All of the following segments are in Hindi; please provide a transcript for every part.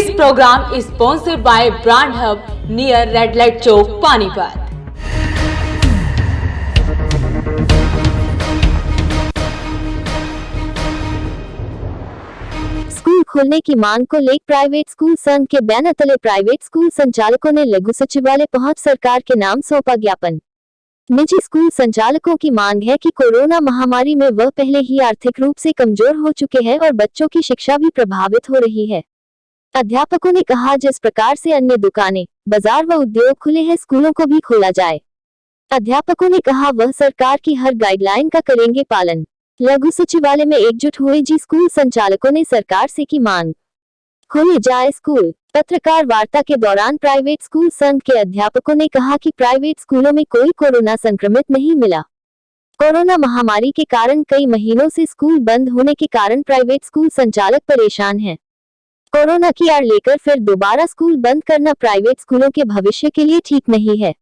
This program is sponsored by Brand Hub near Red Light Chowk, Panipat. School खोलने की मांग को लेकर प्राइवेट स्कूल संघ के बैनर तले प्राइवेट स्कूल संचालकों ने लघु सचिवालय पहुंच सरकार के नाम सौंपा ज्ञापन। निजी स्कूल संचालकों की मांग है कि कोरोना महामारी में वह पहले ही आर्थिक रूप से कमजोर हो चुके हैं और बच्चों की शिक्षा भी प्रभावित हो रही है। अध्यापकों ने कहा, जिस प्रकार से अन्य दुकानें, बाजार व उद्योग खुले हैं, स्कूलों को भी खोला जाए। अध्यापकों ने कहा, वह सरकार की हर गाइडलाइन का करेंगे पालन। लघु सचिवालय में एकजुट हुए जी स्कूल संचालकों ने सरकार से की मांग, खोले जाए स्कूल। पत्रकार वार्ता के दौरान प्राइवेट स्कूल संघ के अध्यापकों ने कहा कि प्राइवेट स्कूलों में कोई कोरोना संक्रमित नहीं मिला। कोरोना महामारी के कारण कई महीनों से स्कूल बंद होने के कारण प्राइवेट स्कूल संचालक परेशान हैं। कोरोना की आड़ लेकर फिर दोबारा स्कूल बंद करना प्राइवेट स्कूलों के भविष्य के लिए ठीक नहीं है।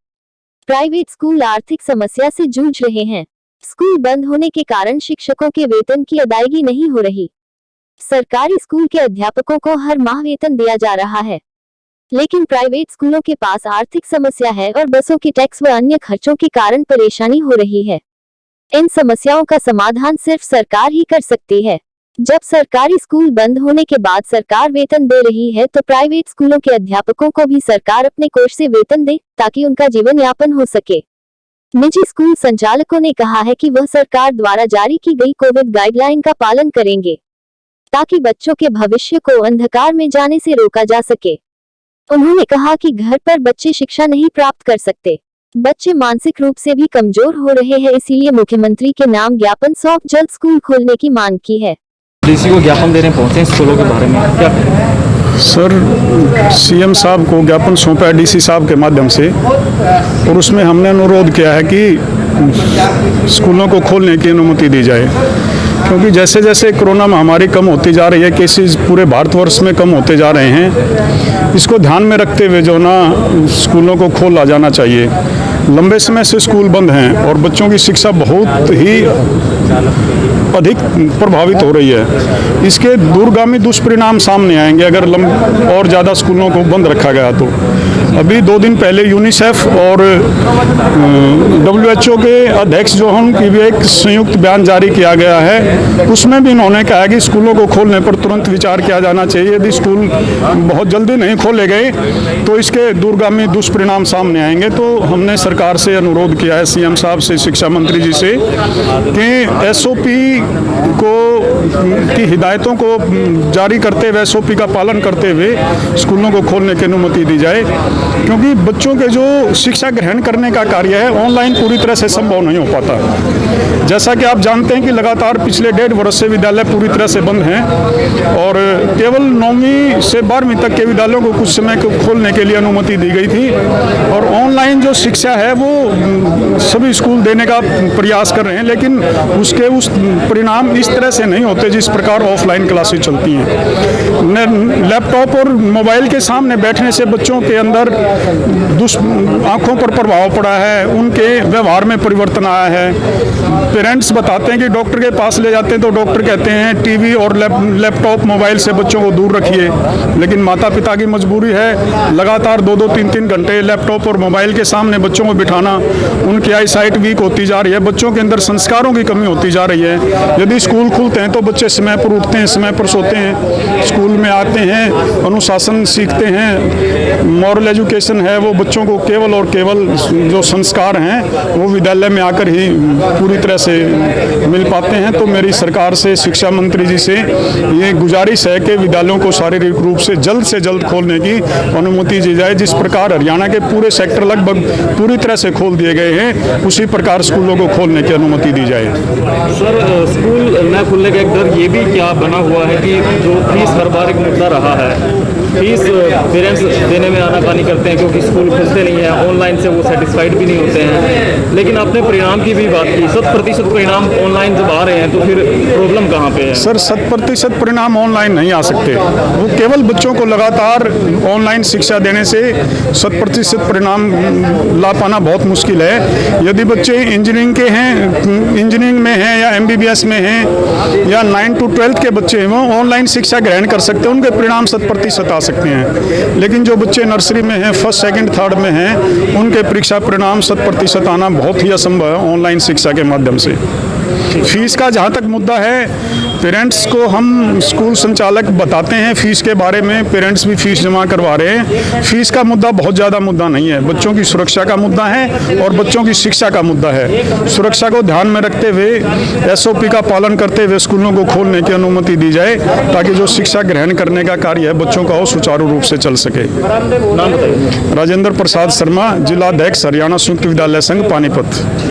प्राइवेट स्कूल आर्थिक समस्या से जूझ रहे हैं। स्कूल बंद होने के कारण शिक्षकों के वेतन की अदायगी नहीं हो रही। सरकारी स्कूल के अध्यापकों को हर माह वेतन दिया जा रहा है, लेकिन प्राइवेट स्कूलों के पास आर्थिक समस्या है और बसों के टैक्स व अन्य खर्चों के कारण परेशानी हो रही है। इन समस्याओं का समाधान सिर्फ सरकार ही कर सकती है। जब सरकारी स्कूल बंद होने के बाद सरकार वेतन दे रही है तो प्राइवेट स्कूलों के अध्यापकों को भी सरकार अपने कोष से वेतन दे ताकि उनका जीवन यापन हो सके। निजी स्कूल संचालकों ने कहा है कि वह सरकार द्वारा जारी की गई कोविड गाइडलाइन का पालन करेंगे ताकि बच्चों के भविष्य को अंधकार में जाने से रोका जा सके। उन्होंने कहा कि घर पर बच्चे शिक्षा नहीं प्राप्त कर सकते, बच्चे मानसिक रूप से भी कमजोर हो रहे हैं, इसीलिए मुख्यमंत्री के नाम ज्ञापन सौंप जल्द स्कूल खोलने की मांग की है। डीसी को ज्ञापन देने पहुंचे स्कूलों के बारे में क्या सर, सीएम साहब को ज्ञापन सौंपा है डीसी साहब के माध्यम से, और उसमें हमने अनुरोध किया है कि स्कूलों को खोलने की अनुमति दी जाए, क्योंकि जैसे जैसे कोरोना महामारी कम होती जा रही है, केसेस पूरे भारतवर्ष में कम होते जा रहे हैं। इसको ध्यान में रखते हुए जो ना स्कूलों को खोला जाना चाहिए। लंबे समय से स्कूल बंद हैं और बच्चों की शिक्षा बहुत ही अधिक प्रभावित हो रही है। इसके दूरगामी दुष्परिणाम सामने आएंगे अगर और ज़्यादा स्कूलों को बंद रखा गया तो। अभी 2 दिन पहले यूनिसेफ और WHO के अध्यक्ष जो हैं उनकी भी एक संयुक्त बयान जारी किया गया है। उसमें भी इन्होंने कहा कि स्कूलों को खोलने पर तुरंत विचार किया जाना चाहिए। यदि स्कूल बहुत जल्दी नहीं खोले गए तो इसके दूरगामी दुष्परिणाम सामने आएंगे। तो हमने सरकार से अनुरोध किया है, सीएम साहब से, शिक्षा मंत्री जी से, कि SOP की हिदायतों को जारी करते हुए, SOP का पालन करते हुए स्कूलों को खोलने की अनुमति दी जाए, क्योंकि बच्चों के जो शिक्षा ग्रहण करने का कार्य है ऑनलाइन पूरी तरह से संभव नहीं हो पाता। जैसा कि आप जानते हैं कि लगातार पिछले 1.5 वर्ष से विद्यालय पूरी तरह से बंद हैं और केवल 9वीं से 12वीं तक के विद्यालयों को कुछ समय को खोलने के लिए अनुमति दी गई थी, और ऑनलाइन जो शिक्षा है वो सभी स्कूल देने का प्रयास कर रहे हैं, लेकिन उसके उस परिणाम इस तरह से नहीं होते जिस प्रकार ऑफलाइन क्लासेस चलती हैं। लैपटॉप और मोबाइल के सामने बैठने से बच्चों के अंदर आंखों पर प्रभाव पड़ा है, उनके व्यवहार में परिवर्तन आया है। पेरेंट्स बताते हैं कि डॉक्टर के पास ले जाते हैं तो डॉक्टर कहते हैं टीवी और लैपटॉप मोबाइल से बच्चों को दूर रखिए, लेकिन माता पिता की मजबूरी है लगातार 2-2, 3-3 घंटे लैपटॉप और मोबाइल के सामने बच्चों को बिठाना। उनकी आई साइट वीक होती जा रही है, बच्चों के अंदर संस्कारों की कमी होती जा रही है। यदि स्कूल खुलते हैं तो बच्चे समय पर उठते हैं, समय पर सोते हैं, स्कूल में आते हैं, अनुशासन सीखते हैं, मॉरल एजुकेशन है वो बच्चों को केवल और केवल जो संस्कार हैं वो विद्यालय में आकर ही पूरी तरह से मिल पाते हैं। तो मेरी सरकार से, शिक्षा मंत्री जी से ये गुजारिश है कि विद्यालयों को शारीरिक रूप से जल्द खोलने की अनुमति दी जाए। जिस प्रकार हरियाणा के पूरे सेक्टर लगभग पूरी तरह से खोल दिए गए हैं, उसी प्रकार स्कूलों को खोलने की अनुमति दी जाए। सर, स्कूल न खुलने का एक डर ये भी क्या बना हुआ है कि जो फीस हर बार एक मुद्दा रहा है, फीस पेरेंट्स देने में आनाकानी करते हैं क्योंकि स्कूल खुलते नहीं है, ऑनलाइन से वो सेटिस्फाइड भी नहीं होते हैं। लेकिन आपने परिणाम की भी बात की, 100% परिणाम ऑनलाइन जब आ रहे हैं तो फिर प्रॉब्लम कहाँ पे है? सर 100% परिणाम ऑनलाइन नहीं आ सकते। वो केवल बच्चों को लगातार ऑनलाइन शिक्षा देने से 100% परिणाम ला पाना बहुत मुश्किल है। यदि बच्चे इंजीनियरिंग में हैं या MBBS में हैं या 9 to 12 के बच्चे हैं, वो ऑनलाइन शिक्षा ग्रहण कर सकते हैं, उनके परिणाम 100% आ सकते हैं। लेकिन जो बच्चे नर्सरी में हैं, फर्स्ट सेकंड थर्ड में हैं, उनके परीक्षा परिणाम 100% आना बहुत ही असंभव है ऑनलाइन शिक्षा के माध्यम से। फीस का जहाँ तक मुद्दा है, पेरेंट्स को हम स्कूल संचालक बताते हैं फीस के बारे में, पेरेंट्स भी फीस जमा करवा रहे हैं। फीस का मुद्दा बहुत ज़्यादा मुद्दा नहीं है, बच्चों की सुरक्षा का मुद्दा है और बच्चों की शिक्षा का मुद्दा है। सुरक्षा को ध्यान में रखते हुए SOP का पालन करते हुए स्कूलों को खोलने की अनुमति दी जाए ताकि जो शिक्षा ग्रहण करने का कार्य है बच्चों का वो सुचारू रूप से चल सके। नाम बताइए। राजेंद्र प्रसाद शर्मा, जिला अध्यक्ष, हरियाणा संयुक्त विद्यालय संघ, पानीपत।